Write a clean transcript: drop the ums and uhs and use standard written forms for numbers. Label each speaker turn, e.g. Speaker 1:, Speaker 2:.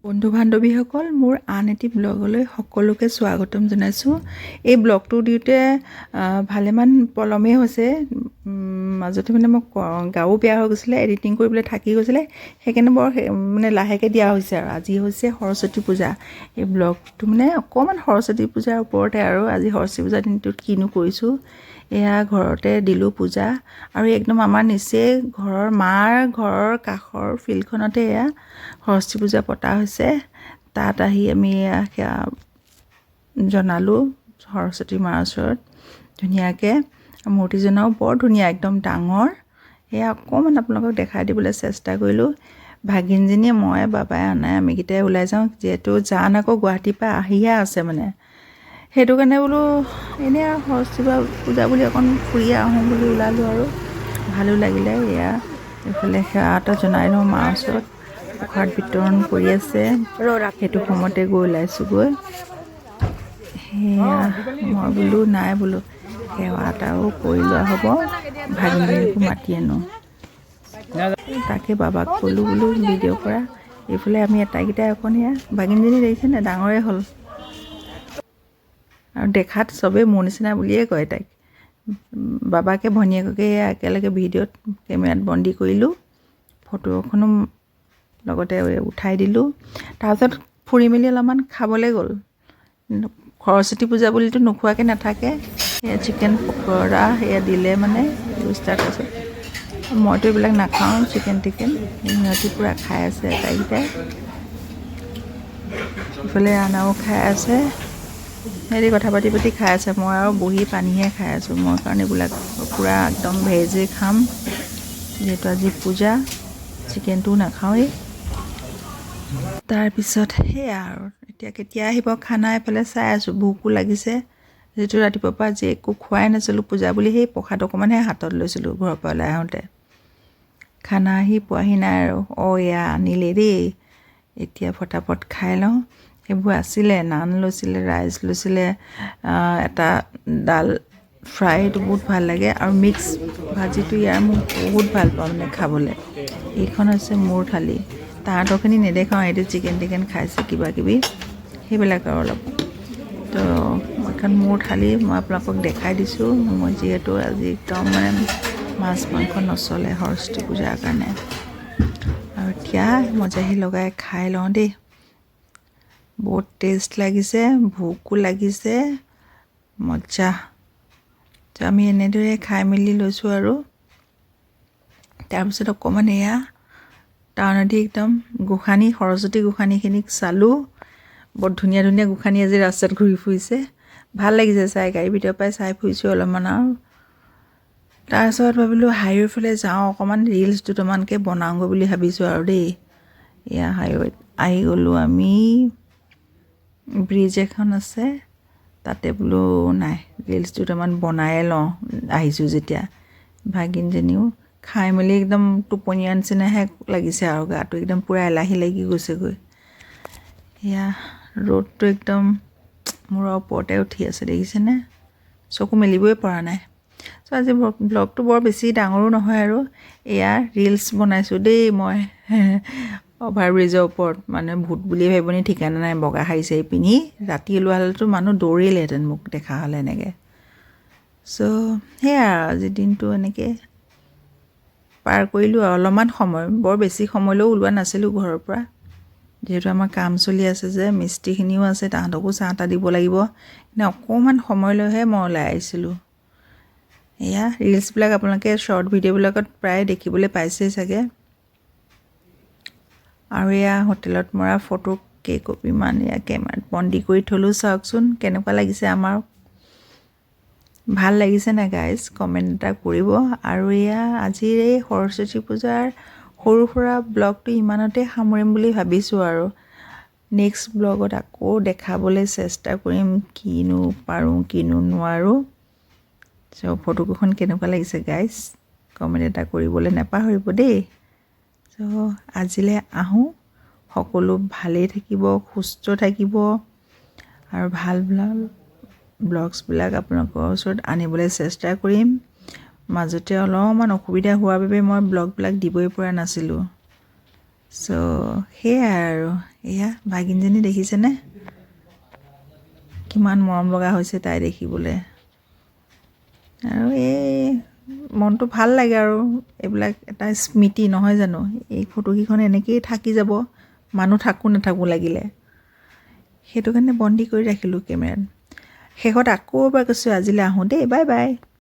Speaker 1: বন্ধু বান্ধৱীসকল মোৰ আন এটি ব্লগলৈ সকলোকে স্বাগতম জনাইছোঁ। এই ব্লগটো দিওঁতে ভালেমান পলমেই হৈছে। মাজতে মানে মোক গাও বেয়া হৈ গৈছিলে, এডিটিং কৰিবলৈ থাকি গৈছিলে, সেইকাৰণে বৰ লাহেকৈ দিয়া হৈছে। আৰু আজি হৈছে সৰস্বতী পূজা। এই ব্লগটো অকণমান সৰস্বতী পূজাৰ ওপৰতে আৰু আজি সৰস্বতী পূজাৰ দিনটোত কিনো কৰিছোঁ। এয়া ঘৰতে দিলোঁ পূজা, আৰু একদম আমাৰ নিচেই মাৰ ঘৰৰ কাষৰ ফিল্ডখনতে এয়া সৰস্বতী পূজা পতা হৈছে। তাত আহি আমি সেয়া জনালোঁ সৰস্বতী মাৰ ওচৰত ধুনীয়াকৈ। মূৰ্তিজনাও বৰ ধুনীয়া, একদম ডাঙৰ। সেয়া অকণমান আপোনালোকক দেখাই দিবলৈ চেষ্টা কৰিলোঁ। ভাগিনজনীয়ে, মই, বাবাই, আনাই আমিকেইটাই ওলাই যাওঁ, যিহেতু জান আকৌ গুৱাহাটীৰ পৰা আহিহে আছে সেইটো কাৰণে বোলো এনেই আৰু সৰস্বতী পূজা বুলি অকণ ফুৰি আহোঁ বুলি ওলালোঁ, আৰু ভালো লাগিলে। এয়া এইফালে সেৱা এটা জনাই লওঁ মাৰ ওচৰত। প্ৰসাদ বিতৰণ কৰি আছে, সেইটো সময়তে গৈ ওলাইছোঁগৈ। সেয়া মই বোলো নাই বোলো সেৱা এটাও কৰি লোৱা হ'ব, ভাগিনজনীকো মাতি আনোঁ। তাকে বাবাক ক'লোঁ বোলো ভিডিঅ' কৰা। এইফালে আমি আটাইকেইটাই অকণ সেয়া ভাগিনজনী দেখিছেনে, ডাঙৰে হ'ল আৰু দেখাত চবেই মোৰ নিচিনা বুলিয়ে কয় তাইক। বাবাকে ভনীয়েককে একেলগে ভিডিঅ'ত কেমেৰাত বন্দী কৰিলোঁ, ফটো এখনো লগতে উঠাই দিলোঁ। তাৰপিছত ফুৰি মেলি অলপমান খাবলৈ গ'ল। সৰস্বতী পূজা বুলিতো নোখোৱাকৈ নাথাকে। সেয়া চিকেন পকৰা সেয়া দিলে তাৰপিছত মইতো এইবিলাক নাখাওঁ, চিকেন টিকেন। সিহঁতি পূৰা খাই আছে আটাইকেইটাই। ইফালে আনাও খাই আছে, সিহঁতি কথা পাতি পাতি খাই আছে। মই আৰু বহি পানীহে খাই আছোঁ। মই কাৰণ এইবিলাক পূৰা একদম ভেজেই খাম, যিহেতু আজি পূজা। চিকেনটোও নাখাওঁৱেই। তাৰপিছত সেয়া আৰু এতিয়া কেতিয়া আহিব খানা, এইফালে চাই আছোঁ। ভোকো লাগিছে, যিহেতু ৰাতিপুৱাৰ পৰা আজি একো খোৱাই নাছিলোঁ। পূজা বুলি সেই প্ৰসাদ অকণমানহে হাতত লৈছিলোঁ ঘৰৰ পৰা ওলাই আহোঁতে। খানা আহি পোৱাহি নাই আৰু। এয়া আনিলে দেই, এতিয়া ফটাফট খাই লওঁ। সেইবোৰ আছিলে, নান লৈছিলে, ৰাইচ লৈছিলে, এটা ডাল ফ্ৰাই, সেইটো বহুত ভাল লাগে, আৰু মিক্স ভাজিটো ইয়াৰ মোক বহুত ভাল পাওঁ খাবলৈ। এইখন হৈছে মোৰ থালি। তাহাঁতৰখিনি নেদেখাওঁ, এইটো চিকেন টিকেন খাইছে কিবা কিবি সেইবিলাক আৰু অলপ। তো এখন মোৰ থালি মই আপোনালোকক দেখাই দিছোঁ। মই যিহেতু আজি একদম মাছ মাংস নচলে সৰস্বতী পূজাৰ কাৰণে। আৰু এতিয়া মজাহি লগাই খাই লওঁ দেই। বহুত টেষ্ট লাগিছে, ভোকো লাগিছে, মজা। তো আমি এনেদৰে খাই মেলি লৈছোঁ। আৰু তাৰপিছত অকণমান এয়া টাউনদি একদম গোসানী, সৰস্বতী গোসানীখিনিক চালোঁ। বৰ ধুনীয়া ধুনীয়া গোসানী আজি ৰাস্তাত ঘূৰি ফুৰিছে, ভাল লাগিছে চাই। গাড়ীৰ ভিতৰৰ পৰাই চাই ফুৰিছোঁ অলপমান। আৰু তাৰপিছত ভাবিলোঁ হাইৱেৰ ফালে যাওঁ, অকণমান ৰিলচ দুটামানকৈ বনাওঁগৈ বুলি ভাবিছোঁ আৰু দেই। এয়া হাইৱেত আহি গ'লোঁ আমি। ব্ৰিজ এখন আছে, তাতে বোলো নাই ৰিলচ দুটামান বনায়ে লওঁ আহিছোঁ যেতিয়া। ভাগিনজনীও খাই মেলি একদম টোপনীয়া নিচিনাহে লাগিছে, আৰু গাটো একদম পূৰা এলাহী লাগি গৈছেগৈ। এয়া ৰ'দটো একদম মূৰৰ ওপৰতে উঠি আছে, দেখিছেনে? চকু মেলিবই পৰা নাই। চ' আজি ব্লগটো বৰ বেছি ডাঙৰো নহয়, আৰু এয়া ৰিলচ বনাইছোঁ দেই মই। অভাৰব্ৰিজৰ ওপৰত ভূত বুলিয়ে ভাবিব নি ঠিকানা নাই, বগা শাৰী চাৰী পিন্ধি। ৰাতি ওলোৱা হ'লেতো মানুহ দৌৰিলেহেঁতেন মোক দেখা হ'লে এনেকৈ। চ' সেয়া আৰু আজিৰ দিনটো এনেকৈ পাৰ কৰিলোঁ। আৰু অলপমান সময়, বৰ বেছি সময়লৈও ওলোৱা নাছিলোঁ ঘৰৰ পৰা, যিহেতু আমাৰ কাম চলি আছে যে, মিস্ত্ৰীখিনিও আছে, তাহাঁতকো চাহ তাহ দিব লাগিব। অকণমান সময়লৈহে মই ওলাই আহিছিলোঁ। এয়া ৰিলচবিলাক আপোনালোকে শ্বৰ্ট ভিডিঅ'বিলাকত প্ৰায় দেখিবলৈ পাইছেই চাগে। আৰু এয়া হোটেলত মৰা ফটো কেইকপিমান এয়া কেমেৰাত বন্দী কৰি থলোঁ। চাওকচোন কেনেকুৱা লাগিছে আমাৰ। ভাল লাগিছে নাই গাইজ, কমেণ্ট এটা কৰিব। আৰু এয়া আজিৰ এই সৰস্বতী পূজাৰ সৰু সুৰা ব্লগটো ইমানতে সামৰিম বুলি ভাবিছোঁ। আৰু নেক্সট ব্লগত আকৌ দেখাবলৈ চেষ্টা কৰিম, কিনো পাৰোঁ কিনো নোৱাৰোঁ। চ' ফটোকেইখন কেনেকুৱা লাগিছে গাইজ, কমেণ্ট এটা কৰিবলৈ নাপাহৰিব দেই। চ' আজিলৈ আহোঁ। সকলো ভালেই থাকিব, সুস্থ থাকিব, আৰু ভাল ভাল ব্লগছবিলাক আপোনালোকৰ ওচৰত আনিবলৈ চেষ্টা কৰিম। মাজতে অলপমান অসুবিধা হোৱাৰ বাবে মই ব্লগবিলাক দিবই পৰা নাছিলোঁ। চ' সেয়াই আৰু এয়া ভাগিনজনী দেখিছেনে কিমান মৰম লগা হৈছে তাই দেখিবলৈ আৰু এই মনটো ভাল লাগে আৰু এইবিলাক এটা স্মৃতি নহয় জানো এই ফটোকেইখন এনেকৈয়ে থাকি যাব মানুহ থাকোঁ নাথাকোঁ লাগিলে সেইটো কাৰণে বন্দী কৰি ৰাখিলোঁ কেমেৰাত শেষত আকৌ এবাৰ কৈছোঁ আজিলৈ আহোঁ দেই বাই বাই